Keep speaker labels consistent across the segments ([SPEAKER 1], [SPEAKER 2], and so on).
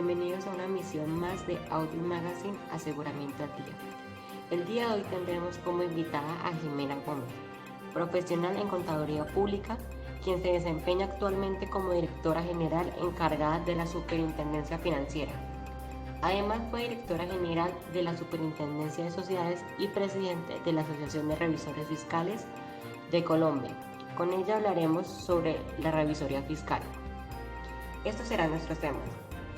[SPEAKER 1] bienvenidos a una emisión más de Audio Magazine Aseguramiento al Día. El día de hoy tendremos como invitada a Jimena Gómez, profesional en contaduría pública, quien se desempeña actualmente como directora general encargada de la Superintendencia Financiera. Además fue directora general de la Superintendencia de Sociedades y presidente de la Asociación de Revisores Fiscales de Colombia. Con ella hablaremos sobre la revisoría fiscal. Estos serán nuestros temas.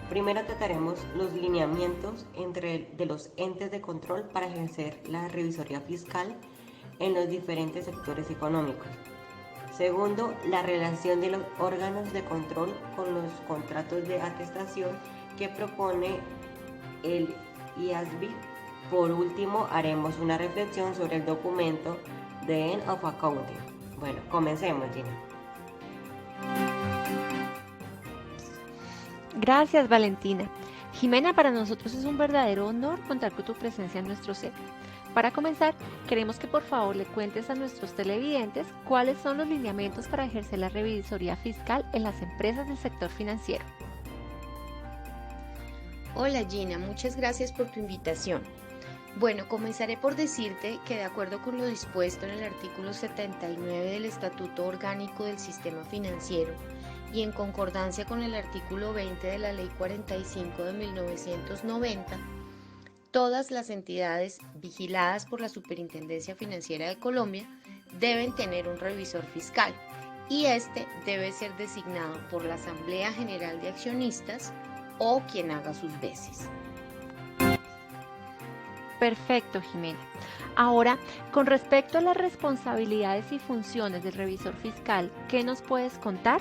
[SPEAKER 1] Primero trataremos los lineamientos de los entes de control para ejercer la revisoría fiscal en los diferentes sectores económicos. Segundo, la relación de los órganos de control con los contratos de atestación que propone el IASB. Por último, haremos una reflexión sobre el documento The End of Accounting. Bueno, comencemos, Gina.
[SPEAKER 2] Gracias, Valentina. Jimena, para nosotros es un verdadero honor contar con tu presencia en nuestro set. Para comenzar, queremos que por favor le cuentes a nuestros televidentes cuáles son los lineamientos para ejercer la revisoría fiscal en las empresas del sector financiero.
[SPEAKER 3] Hola Gina, muchas gracias por tu invitación. Bueno, comenzaré por decirte que de acuerdo con lo dispuesto en el artículo 79 del Estatuto Orgánico del Sistema Financiero y en concordancia con el artículo 20 de la Ley 45 de 1990, todas las entidades vigiladas por la Superintendencia Financiera de Colombia deben tener un revisor fiscal y este debe ser designado por la Asamblea General de Accionistas o quien haga sus veces.
[SPEAKER 2] Perfecto, Jimena. Ahora, con respecto a las responsabilidades y funciones del revisor fiscal, ¿qué nos puedes contar?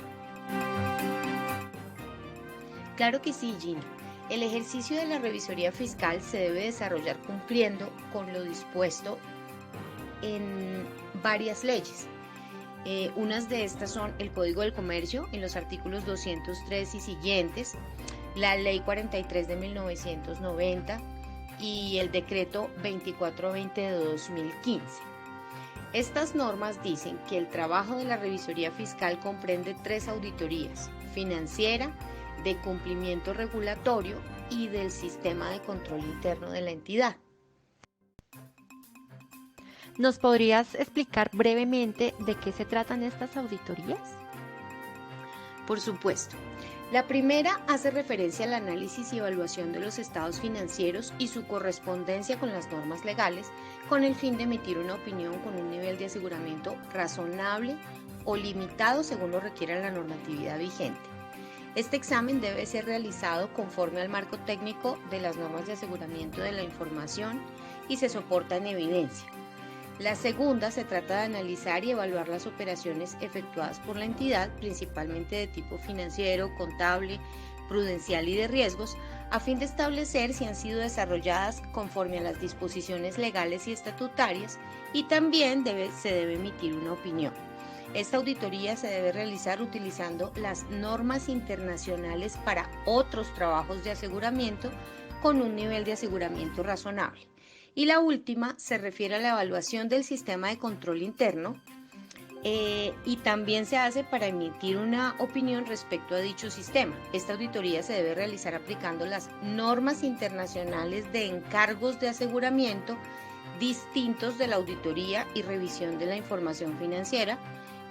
[SPEAKER 3] Claro que sí, Gina. El ejercicio de la revisoría fiscal se debe desarrollar cumpliendo con lo dispuesto en varias leyes. Unas de estas son el Código del Comercio en los artículos 203 y siguientes, la Ley 43 de 1990 y el Decreto 2420 de 2015. Estas normas dicen que el trabajo de la revisoría fiscal comprende 3 auditorías: financiera, de cumplimiento regulatorio y del sistema de control interno de la entidad.
[SPEAKER 2] ¿Nos podrías explicar brevemente de qué se tratan estas auditorías?
[SPEAKER 3] Por supuesto. La primera hace referencia al análisis y evaluación de los estados financieros y su correspondencia con las normas legales, con el fin de emitir una opinión con un nivel de aseguramiento razonable o limitado según lo requiera la normatividad vigente. Este examen debe ser realizado conforme al marco técnico de las normas de aseguramiento de la información y se soporta en evidencia. La segunda se trata de analizar y evaluar las operaciones efectuadas por la entidad, principalmente de tipo financiero, contable, prudencial y de riesgos, a fin de establecer si han sido desarrolladas conforme a las disposiciones legales y estatutarias, y también se debe emitir una opinión. Esta auditoría se debe realizar utilizando las normas internacionales para otros trabajos de aseguramiento con un nivel de aseguramiento razonable. Y la última se refiere a la evaluación del sistema de control interno y también se hace para emitir una opinión respecto a dicho sistema. Esta auditoría se debe realizar aplicando las normas internacionales de encargos de aseguramiento distintos de la auditoría y revisión de la información financiera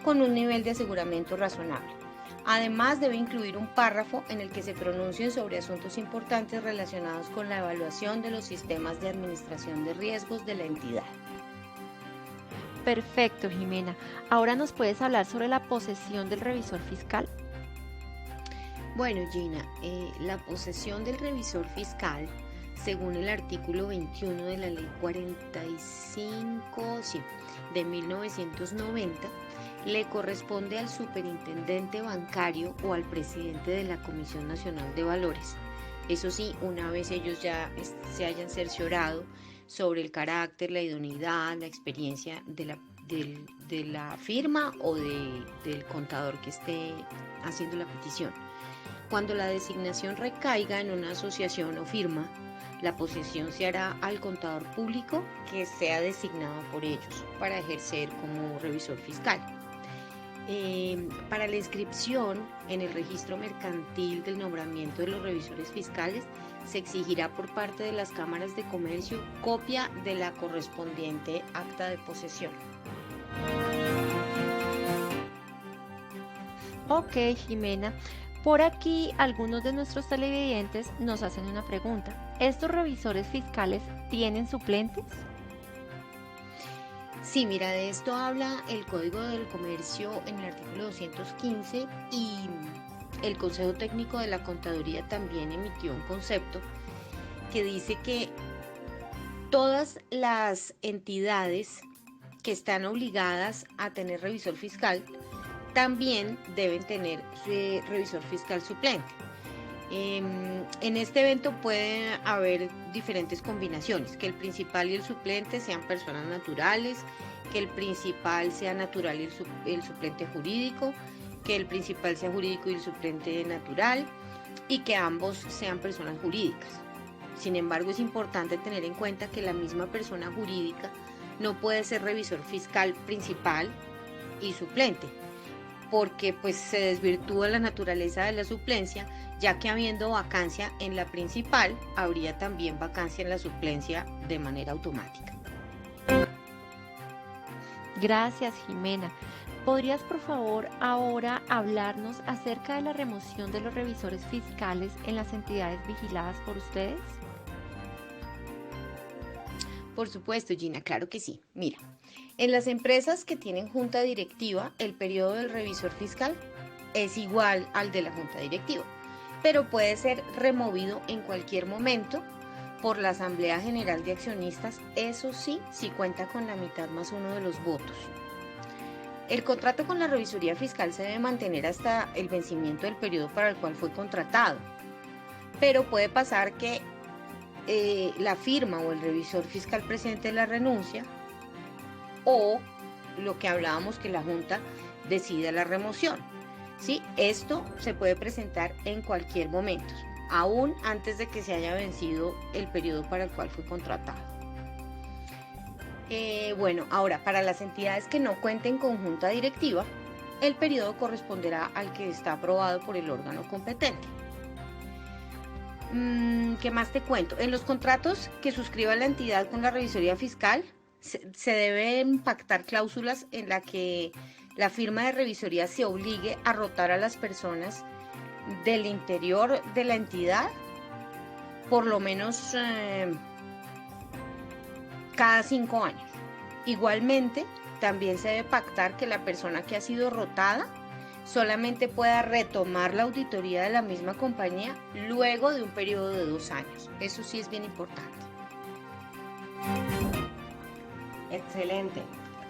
[SPEAKER 3] con un nivel de aseguramiento razonable. Además, debe incluir un párrafo en el que se pronuncien sobre asuntos importantes relacionados con la evaluación de los sistemas de administración de riesgos de la entidad.
[SPEAKER 2] Perfecto, Jimena. Ahora nos puedes hablar sobre la posesión del revisor fiscal.
[SPEAKER 3] Bueno, Gina, la posesión del revisor fiscal, según el artículo 21 de la Ley 45 de 1990, le corresponde al superintendente bancario o al presidente de la Comisión Nacional de Valores. Eso sí, una vez ellos ya se hayan cerciorado sobre el carácter, la idoneidad, la experiencia de la firma o del contador que esté haciendo la petición. Cuando la designación recaiga en una asociación o firma, la posesión se hará al contador público que sea designado por ellos para ejercer como revisor fiscal. Para la inscripción en el registro mercantil del nombramiento de los revisores fiscales, se exigirá por parte de las cámaras de comercio copia de la correspondiente acta de posesión.
[SPEAKER 2] Ok, Jimena. Por aquí, algunos de nuestros televidentes nos hacen una pregunta. ¿Estos revisores fiscales tienen suplentes?
[SPEAKER 3] Sí, mira, de esto habla el Código del Comercio en el artículo 215 y el Consejo Técnico de la Contaduría también emitió un concepto que dice que todas las entidades que están obligadas a tener revisor fiscal también deben tener revisor fiscal suplente. En este evento puede haber diferentes combinaciones, que el principal y el suplente sean personas naturales, que el principal sea natural y el suplente jurídico, que el principal sea jurídico y el suplente natural, y que ambos sean personas jurídicas. Sin embargo, es importante tener en cuenta que la misma persona jurídica no puede ser revisor fiscal principal y suplente, porque pues se desvirtúa la naturaleza de la suplencia, ya que habiendo vacancia en la principal, habría también vacancia en la suplencia de manera automática.
[SPEAKER 2] Gracias, Jimena. ¿Podrías, por favor, ahora hablarnos acerca de la remoción de los revisores fiscales en las entidades vigiladas por ustedes?
[SPEAKER 3] Por supuesto, Gina, claro que sí. Mira, en las empresas que tienen junta directiva, el periodo del revisor fiscal es igual al de la junta directiva, pero puede ser removido en cualquier momento por la Asamblea General de Accionistas, eso sí, si cuenta con la mitad más uno de los votos. El contrato con la revisoría fiscal se debe mantener hasta el vencimiento del periodo para el cual fue contratado, pero puede pasar que la firma o el revisor fiscal presente la renuncia, o lo que hablábamos, que la Junta decida la remoción. ¿Sí? Esto se puede presentar en cualquier momento, aún antes de que se haya vencido el periodo para el cual fue contratado. Bueno, ahora, para las entidades que no cuenten con junta directiva, el periodo corresponderá al que está aprobado por el órgano competente. ¿Qué más te cuento? En los contratos que suscriba la entidad con la revisoría fiscal, se deben pactar cláusulas en la que la firma de revisoría se obligue a rotar a las personas del interior de la entidad por lo menos cada 5 años. Igualmente, también se debe pactar que la persona que ha sido rotada solamente pueda retomar la auditoría de la misma compañía luego de un periodo de 2 años. Eso sí es bien importante.
[SPEAKER 1] Excelente.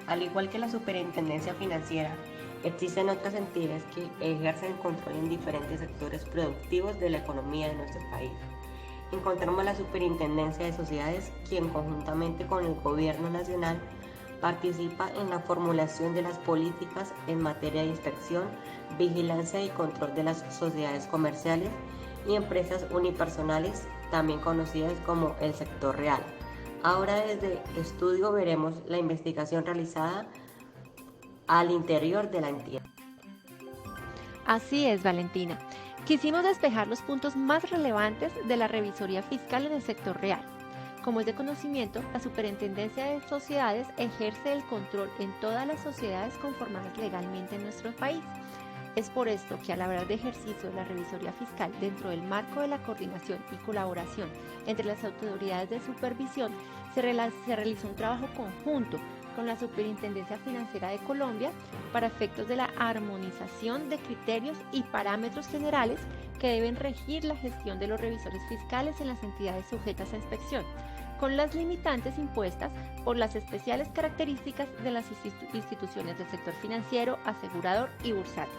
[SPEAKER 1] Al igual que la Superintendencia Financiera, existen otras entidades que ejercen control en diferentes sectores productivos de la economía de nuestro país. Encontramos la Superintendencia de Sociedades, quien conjuntamente con el Gobierno Nacional participa en la formulación de las políticas en materia de inspección, vigilancia y control de las sociedades comerciales y empresas unipersonales, también conocidas como el sector real. Ahora desde estudio veremos la investigación realizada al interior de la entidad.
[SPEAKER 2] Así es, Valentina. Quisimos despejar los puntos más relevantes de la revisoría fiscal en el sector real. Como es de conocimiento, la Superintendencia de Sociedades ejerce el control en todas las sociedades conformadas legalmente en nuestro país. Es por esto que al hablar de ejercicio de la revisoría fiscal dentro del marco de la coordinación y colaboración entre las autoridades de supervisión, se realizó un trabajo conjunto con la Superintendencia Financiera de Colombia para efectos de la armonización de criterios y parámetros generales que deben regir la gestión de los revisores fiscales en las entidades sujetas a inspección, con las limitantes impuestas por las especiales características de las instituciones del sector financiero, asegurador y bursátil.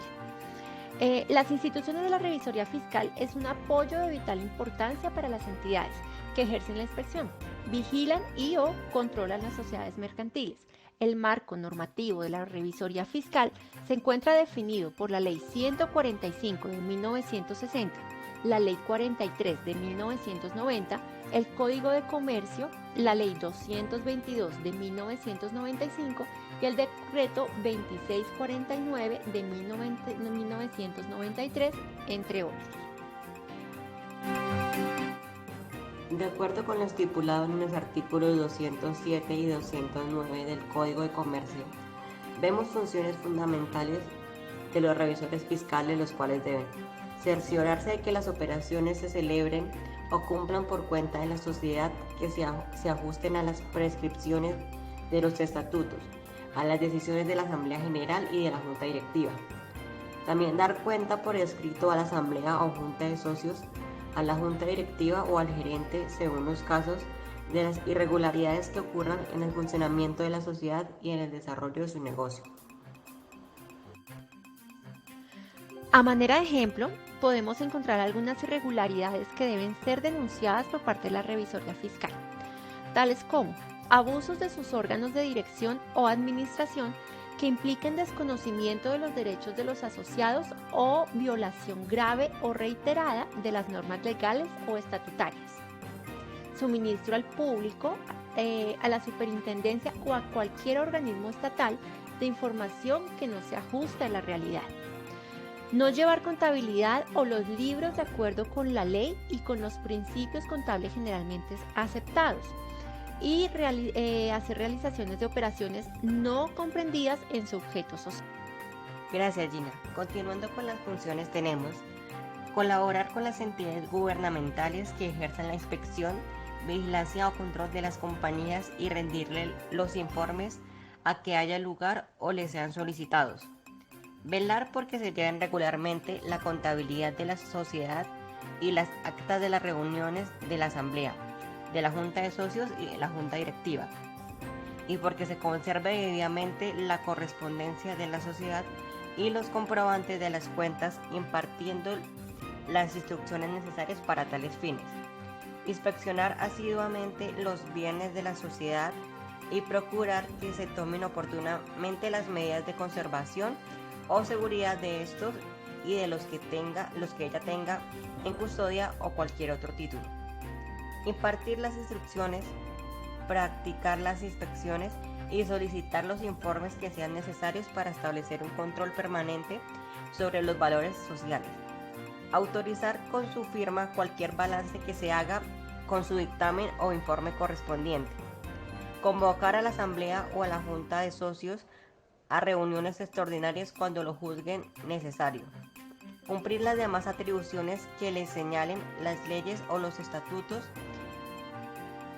[SPEAKER 2] Las instituciones de la revisoría fiscal es un apoyo de vital importancia para las entidades que ejercen la inspección, vigilan y o controlan las sociedades mercantiles. El marco normativo de la revisoría fiscal se encuentra definido por la Ley 145 de 1960, la Ley 43 de 1990, el Código de Comercio, la Ley 222 de 1995 y el decreto 2649 de 1993, entre otros.
[SPEAKER 1] De acuerdo con lo estipulado en los artículos 207 y 209 del Código de Comercio, vemos funciones fundamentales de los revisores fiscales, los cuales deben cerciorarse de que las operaciones se celebren o cumplan por cuenta de la sociedad, que se ajusten a las prescripciones de los estatutos, a las decisiones de la Asamblea General y de la Junta Directiva. También dar cuenta por escrito a la Asamblea o Junta de Socios, a la Junta Directiva o al gerente, según los casos, de las irregularidades que ocurran en el funcionamiento de la sociedad y en el desarrollo de su negocio.
[SPEAKER 2] A manera de ejemplo, podemos encontrar algunas irregularidades que deben ser denunciadas por parte de la revisoría fiscal, tales como abusos de sus órganos de dirección o administración que impliquen desconocimiento de los derechos de los asociados o violación grave o reiterada de las normas legales o estatutarias. Suministro al público, a la superintendencia o a cualquier organismo estatal de información que no se ajuste a la realidad. No llevar contabilidad o los libros de acuerdo con la ley y con los principios contables generalmente aceptados. Y hacer realizaciones de operaciones no comprendidas en su objeto social.
[SPEAKER 1] Gracias, Gina. Continuando con las funciones, tenemos colaborar con las entidades gubernamentales que ejerzan la inspección, vigilancia o control de las compañías y rendirle los informes a que haya lugar o les sean solicitados. Velar porque se lleven regularmente la contabilidad de la sociedad y las actas de las reuniones de la Asamblea, de la Junta de Socios y de la Junta Directiva, y porque se conserve debidamente la correspondencia de la sociedad y los comprobantes de las cuentas, impartiendo las instrucciones necesarias para tales fines. Inspeccionar asiduamente los bienes de la sociedad y procurar que se tomen oportunamente las medidas de conservación o seguridad de estos y de los que ella tenga en custodia o cualquier otro título. Impartir las instrucciones, practicar las inspecciones y solicitar los informes que sean necesarios para establecer un control permanente sobre los valores sociales. Autorizar con su firma cualquier balance que se haga con su dictamen o informe correspondiente. Convocar a la Asamblea o a la Junta de Socios a reuniones extraordinarias cuando lo juzguen necesario. Cumplir las demás atribuciones que les señalen las leyes o los estatutos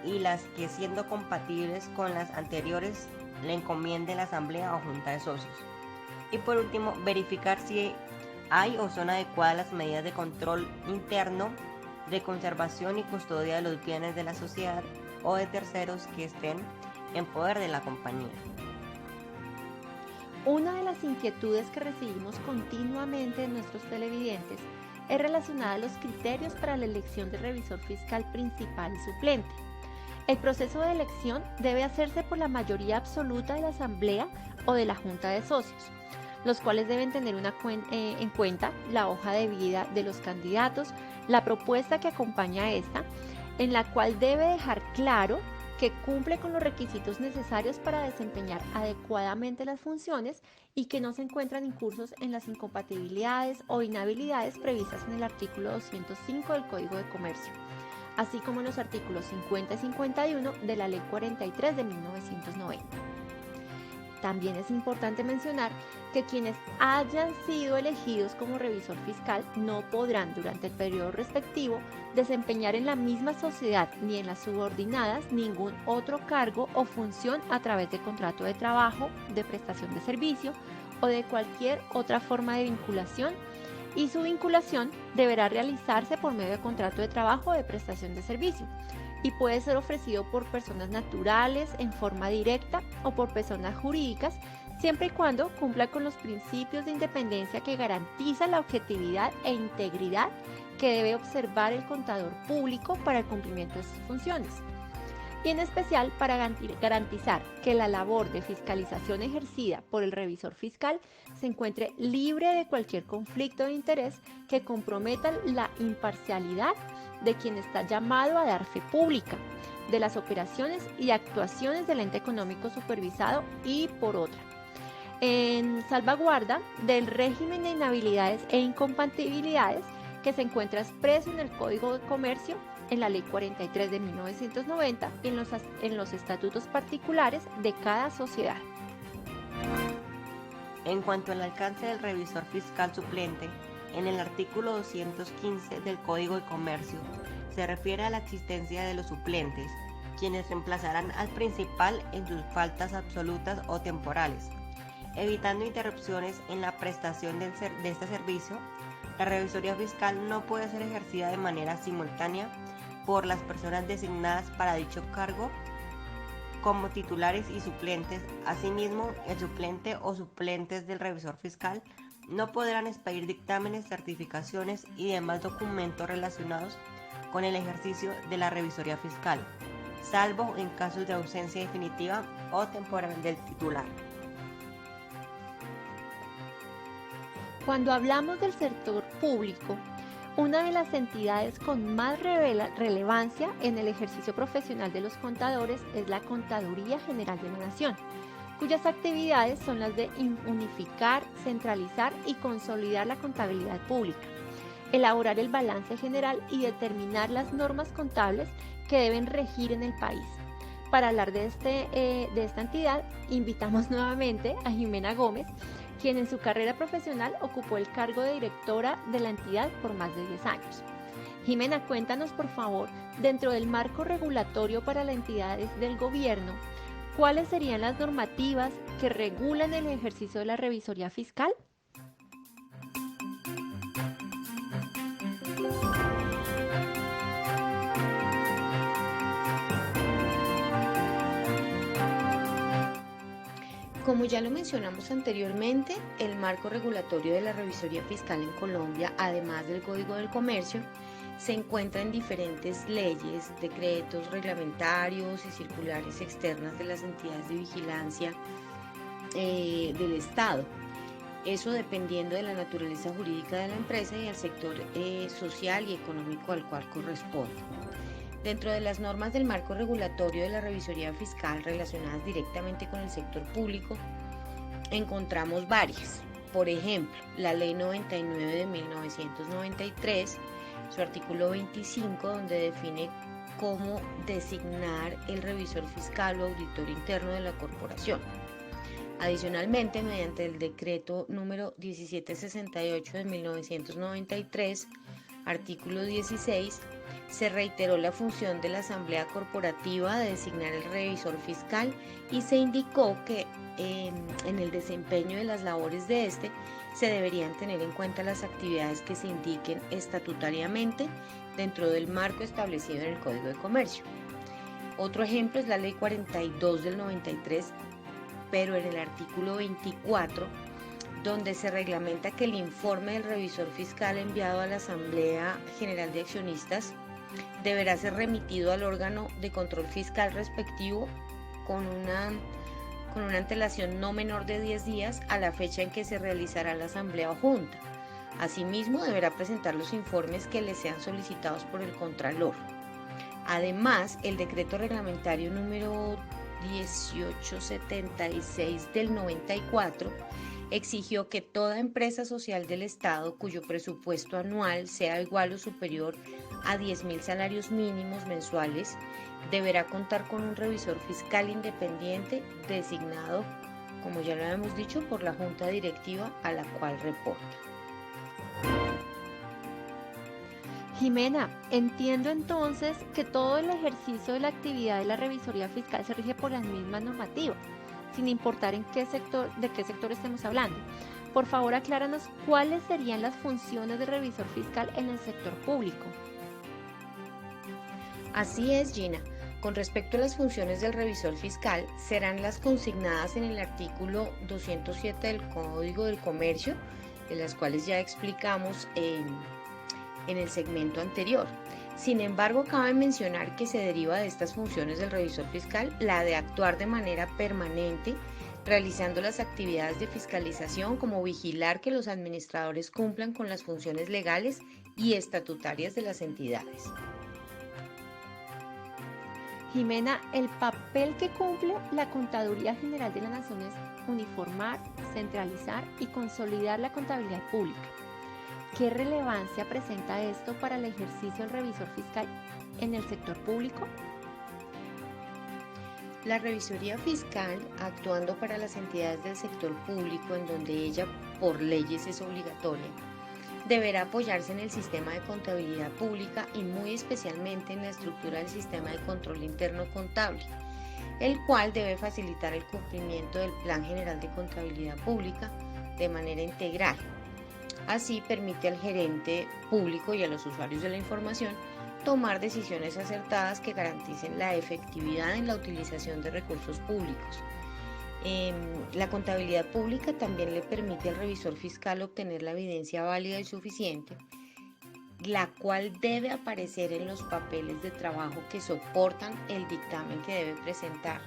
[SPEAKER 1] y las que, siendo compatibles con las anteriores, le encomiende la Asamblea o Junta de Socios. Y por último, verificar si hay o son adecuadas las medidas de control interno, de conservación y custodia de los bienes de la sociedad o de terceros que estén en poder de la compañía.
[SPEAKER 2] Una de las inquietudes que recibimos continuamente de nuestros televidentes es relacionada a los criterios para la elección del revisor fiscal principal y suplente. El proceso de elección debe hacerse por la mayoría absoluta de la Asamblea o de la Junta de Socios, los cuales deben tener en cuenta la hoja de vida de los candidatos, la propuesta que acompaña a esta, en la cual debe dejar claro que cumple con los requisitos necesarios para desempeñar adecuadamente las funciones y que no se encuentran incursos en las incompatibilidades o inhabilidades previstas en el artículo 205 del Código de Comercio, así como en los artículos 50 y 51 de la Ley 43 de 1990. También es importante mencionar que quienes hayan sido elegidos como revisor fiscal no podrán durante el periodo respectivo desempeñar en la misma sociedad ni en las subordinadas ningún otro cargo o función a través de contrato de trabajo, de prestación de servicio o de cualquier otra forma de vinculación, y su vinculación deberá realizarse por medio de contrato de trabajo o de prestación de servicio, y puede ser ofrecido por personas naturales en forma directa o por personas jurídicas, siempre y cuando cumpla con los principios de independencia que garantizan la objetividad e integridad que debe observar el contador público para el cumplimiento de sus funciones, y en especial para garantizar que la labor de fiscalización ejercida por el revisor fiscal se encuentre libre de cualquier conflicto de interés que comprometa la imparcialidad de quien está llamado a dar fe pública, de las operaciones y actuaciones del ente económico supervisado y por otra, en salvaguarda del régimen de inhabilidades e incompatibilidades que se encuentra expreso en el Código de Comercio, en la Ley 43 de 1990 y en los estatutos particulares de cada sociedad.
[SPEAKER 1] En cuanto al alcance del revisor fiscal suplente, en el artículo 215 del Código de Comercio se refiere a la existencia de los suplentes, quienes reemplazarán al principal en sus faltas absolutas o temporales. Evitando interrupciones en la prestación de este servicio, la revisoría fiscal no puede ser ejercida de manera simultánea por las personas designadas para dicho cargo como titulares y suplentes. Asimismo, el suplente o suplentes del revisor fiscal no podrán expedir dictámenes, certificaciones y demás documentos relacionados con el ejercicio de la revisoría fiscal, salvo en casos de ausencia definitiva o temporal del titular.
[SPEAKER 2] Cuando hablamos del sector público, una de las entidades con más relevancia en el ejercicio profesional de los contadores es la Contaduría General de la Nación, cuyas actividades son las de unificar, centralizar y consolidar la contabilidad pública, elaborar el balance general y determinar las normas contables que deben regir en el país. Para hablar de esta entidad, invitamos nuevamente a Jimena Gómez, quien en su carrera profesional ocupó el cargo de directora de la entidad por más de 10 años. Jimena, cuéntanos por favor, dentro del marco regulatorio para las entidades del gobierno, ¿cuáles serían las normativas que regulan el ejercicio de la revisoría fiscal?
[SPEAKER 3] Como ya lo mencionamos anteriormente, el marco regulatorio de la revisoría fiscal en Colombia, además del Código del Comercio, se encuentra en diferentes leyes, decretos reglamentarios y circulares externas de las entidades de vigilancia del Estado. Eso dependiendo de la naturaleza jurídica de la empresa y el sector social y económico al cual corresponde. Dentro de las normas del marco regulatorio de la revisoría fiscal relacionadas directamente con el sector público, encontramos varias. Por ejemplo, la Ley 99 de 1993, su artículo 25, donde define cómo designar el revisor fiscal o auditor interno de la corporación. Adicionalmente, mediante el decreto número 1768 de 1993, artículo 16, se reiteró la función de la Asamblea Corporativa de designar el revisor fiscal y se indicó que en el desempeño de las labores de este se deberían tener en cuenta las actividades que se indiquen estatutariamente dentro del marco establecido en el Código de Comercio. Otro ejemplo es la Ley 42 del 93, pero en el artículo 24, donde se reglamenta que el informe del revisor fiscal enviado a la Asamblea General de Accionistas deberá ser remitido al órgano de control fiscal respectivo con una antelación no menor de 10 días a la fecha en que se realizará la asamblea o junta. Asimismo, deberá presentar los informes que le sean solicitados por el Contralor. Además, el decreto reglamentario número 1876 del 94 exigió que toda empresa social del Estado cuyo presupuesto anual sea igual o superior a 10.000 salarios mínimos mensuales deberá contar con un revisor fiscal independiente designado, como ya lo habíamos dicho, por la junta directiva a la cual reporta.
[SPEAKER 2] Jimena, entiendo entonces que todo el ejercicio de la actividad de la revisoría fiscal se rige por las mismas normativas, sin importar de qué sector estemos hablando. Por favor, acláranos cuáles serían las funciones del revisor fiscal en el sector público.
[SPEAKER 3] Así es, Gina. Con respecto a las funciones del revisor fiscal, serán las consignadas en el artículo 207 del Código del Comercio, de las cuales ya explicamos en el segmento anterior. Sin embargo, cabe mencionar que se deriva de estas funciones del revisor fiscal la de actuar de manera permanente, realizando las actividades de fiscalización como vigilar que los administradores cumplan con las funciones legales y estatutarias de las entidades.
[SPEAKER 2] Jimena, el papel que cumple la Contaduría General de la Nación es uniformar, centralizar y consolidar la contabilidad pública. ¿Qué relevancia presenta esto para el ejercicio del revisor fiscal en el sector público?
[SPEAKER 3] La revisoría fiscal, actuando para las entidades del sector público en donde ella por leyes es obligatoria, deberá apoyarse en el sistema de contabilidad pública y muy especialmente en la estructura del sistema de control interno contable, el cual debe facilitar el cumplimiento del Plan General de Contabilidad Pública de manera integral. Así permite al gerente público y a los usuarios de la información tomar decisiones acertadas que garanticen la efectividad en la utilización de recursos públicos. La contabilidad pública también le permite al revisor fiscal obtener la evidencia válida y suficiente, la cual debe aparecer en los papeles de trabajo que soportan el dictamen que debe presentar.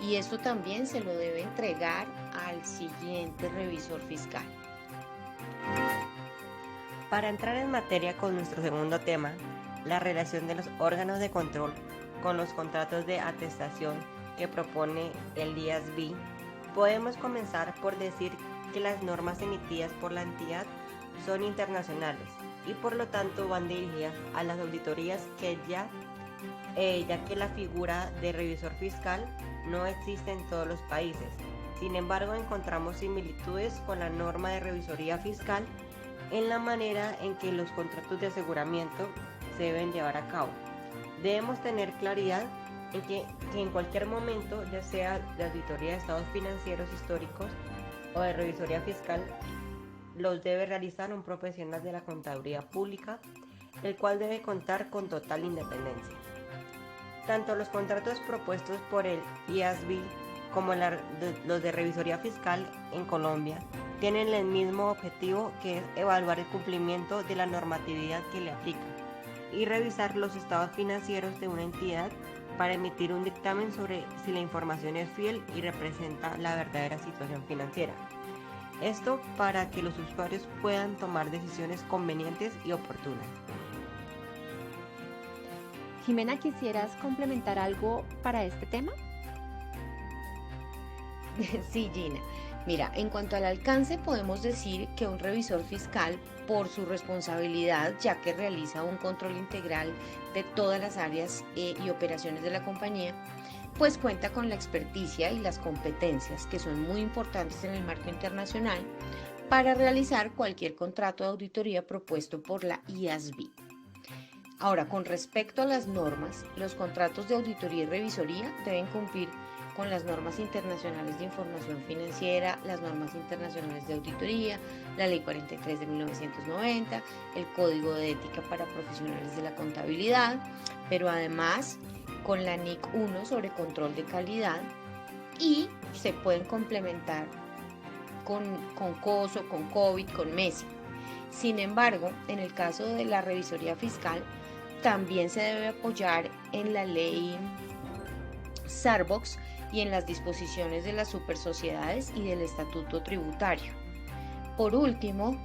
[SPEAKER 3] Y esto también se lo debe entregar al siguiente revisor fiscal.
[SPEAKER 1] Para entrar en materia con nuestro segundo tema, la relación de los órganos de control con los contratos de atestación que propone el IASB, podemos comenzar por decir que las normas emitidas por la entidad son internacionales y por lo tanto van dirigidas a las auditorías ya que la figura de revisor fiscal no existe en todos los países. Sin embargo, encontramos similitudes con la norma de revisoría fiscal en la manera en que los contratos de aseguramiento se deben llevar a cabo. Debemos tener claridad en que en cualquier momento, ya sea de auditoría de estados financieros históricos o de revisoría fiscal, los debe realizar un profesional de la contaduría pública, el cual debe contar con total independencia. Tanto los contratos propuestos por el IASB como los de revisoría fiscal en Colombia tienen el mismo objetivo, que es evaluar el cumplimiento de la normatividad que le aplica y revisar los estados financieros de una entidad para emitir un dictamen sobre si la información es fiel y representa la verdadera situación financiera. Esto para que los usuarios puedan tomar decisiones convenientes y oportunas.
[SPEAKER 2] Jimena, ¿quisieras complementar algo para este tema?
[SPEAKER 3] Sí, Gina. Mira, en cuanto al alcance, podemos decir que un revisor fiscal, por su responsabilidad, ya que realiza un control integral de todas las áreas y operaciones de la compañía, pues cuenta con la experticia y las competencias que son muy importantes en el marco internacional para realizar cualquier contrato de auditoría propuesto por la IASB. Ahora, con respecto a las normas, los contratos de auditoría y revisoría deben cumplir con las normas internacionales de información financiera, las normas internacionales de auditoría, la Ley 43 de 1990, el Código de Ética para Profesionales de la Contabilidad, pero además con la NIC 1 sobre control de calidad, y se pueden complementar con COSO, con COVID, con MESI. Sin embargo, en el caso de la revisoría fiscal, también se debe apoyar en la ley Sarbox y en las disposiciones de las supersociedades y del estatuto tributario. Por último,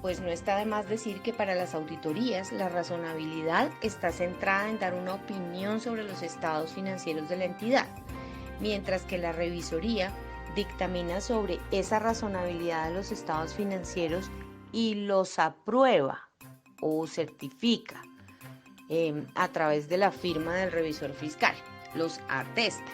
[SPEAKER 3] pues no está de más decir que para las auditorías la razonabilidad está centrada en dar una opinión sobre los estados financieros de la entidad, mientras que la revisoría dictamina sobre esa razonabilidad de los estados financieros y los aprueba o certifica a través de la firma del revisor fiscal, los atesta.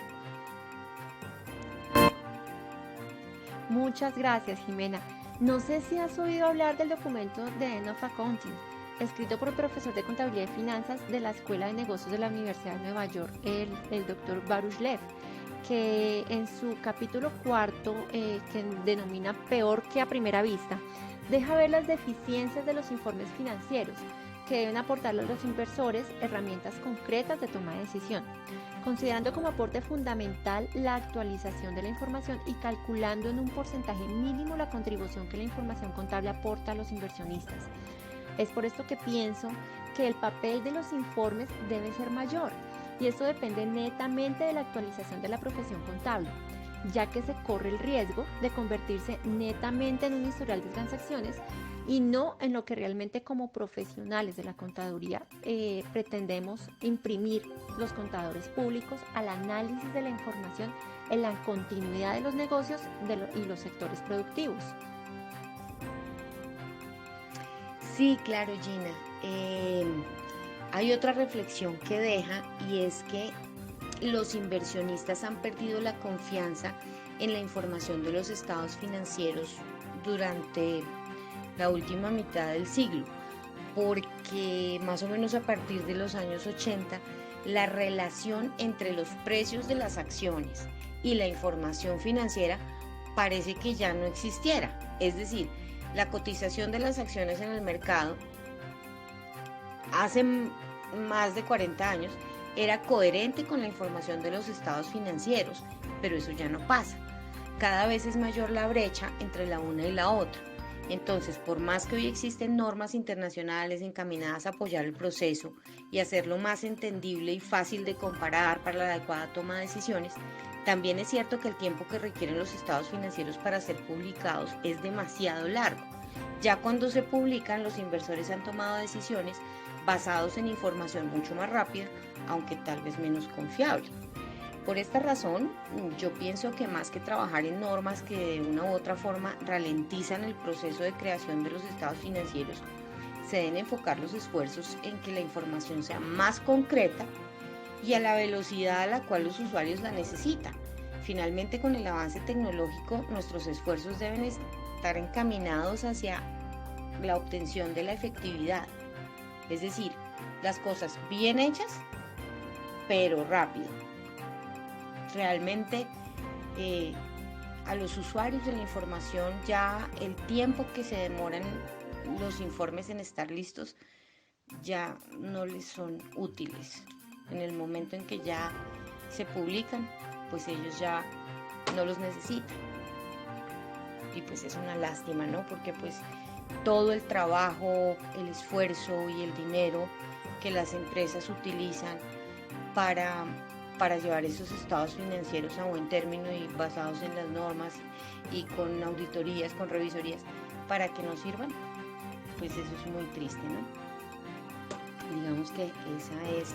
[SPEAKER 2] Muchas gracias, Jimena. No sé si has oído hablar del documento de End of Accounting, escrito por el profesor de Contabilidad y Finanzas de la Escuela de Negocios de la Universidad de Nueva York, el doctor Baruch Lev, que en su capítulo cuarto, que denomina Peor que a primera vista, deja ver las deficiencias de los informes financieros que deben aportarle a los inversores herramientas concretas de toma de decisión, considerando como aporte fundamental la actualización de la información y calculando en un porcentaje mínimo la contribución que la información contable aporta a los inversionistas. Es por esto que pienso que el papel de los informes debe ser mayor, y esto depende netamente de la actualización de la profesión contable, ya que se corre el riesgo de convertirse netamente en un historial de transacciones y no en lo que realmente como profesionales de la contaduría pretendemos imprimir los contadores públicos al análisis de la información en la continuidad de los negocios y los sectores productivos.
[SPEAKER 3] Sí, claro, Gina. Hay otra reflexión que deja y es que los inversionistas han perdido la confianza en la información de los estados financieros durante la última mitad del siglo, porque más o menos a partir de los años 80, la relación entre los precios de las acciones y la información financiera parece que ya no existiera. Es decir, la cotización de las acciones en el mercado hace más de 40 años era coherente con la información de los estados financieros, pero eso ya no pasa. Cada vez es mayor la brecha entre la una y la otra. Entonces, por más que hoy existen normas internacionales encaminadas a apoyar el proceso y hacerlo más entendible y fácil de comparar para la adecuada toma de decisiones, también es cierto que el tiempo que requieren los estados financieros para ser publicados es demasiado largo. Ya cuando se publican, los inversores han tomado decisiones basados en información mucho más rápida, aunque tal vez menos confiable. Por esta razón, yo pienso que más que trabajar en normas que de una u otra forma ralentizan el proceso de creación de los estados financieros, se deben enfocar los esfuerzos en que la información sea más concreta y a la velocidad a la cual los usuarios la necesitan. Finalmente, con el avance tecnológico, nuestros esfuerzos deben estar encaminados hacia la obtención de la efectividad, es decir, las cosas bien hechas, pero rápido. Realmente a los usuarios de la información ya el tiempo que se demoran los informes en estar listos ya no les son útiles. En el momento en que ya se publican, pues ellos ya no los necesitan. Y pues es una lástima, ¿no? Porque pues todo el trabajo, el esfuerzo y el dinero que las empresas utilizan para llevar esos estados financieros a buen término y basados en las normas y con auditorías, con revisorías, para que nos sirvan, pues eso es muy triste, ¿no? Digamos que esa es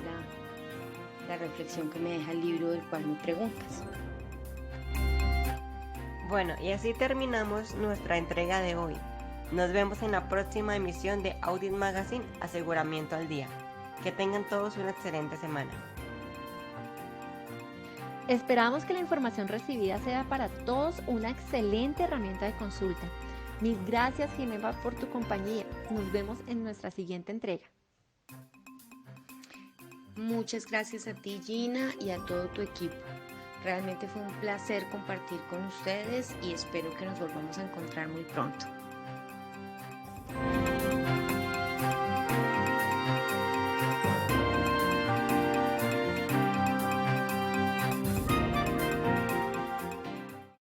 [SPEAKER 3] la reflexión que me deja el libro del cual me preguntas.
[SPEAKER 1] Bueno, y así terminamos nuestra entrega de hoy. Nos vemos en la próxima emisión de Audit Magazine Aseguramiento al Día. Que tengan todos una excelente semana.
[SPEAKER 2] Esperamos que la información recibida sea para todos una excelente herramienta de consulta. Mil gracias, Jimena, por tu compañía. Nos vemos en nuestra siguiente entrega.
[SPEAKER 3] Muchas gracias a ti, Gina, y a todo tu equipo. Realmente fue un placer compartir con ustedes y espero que nos volvamos a encontrar muy pronto.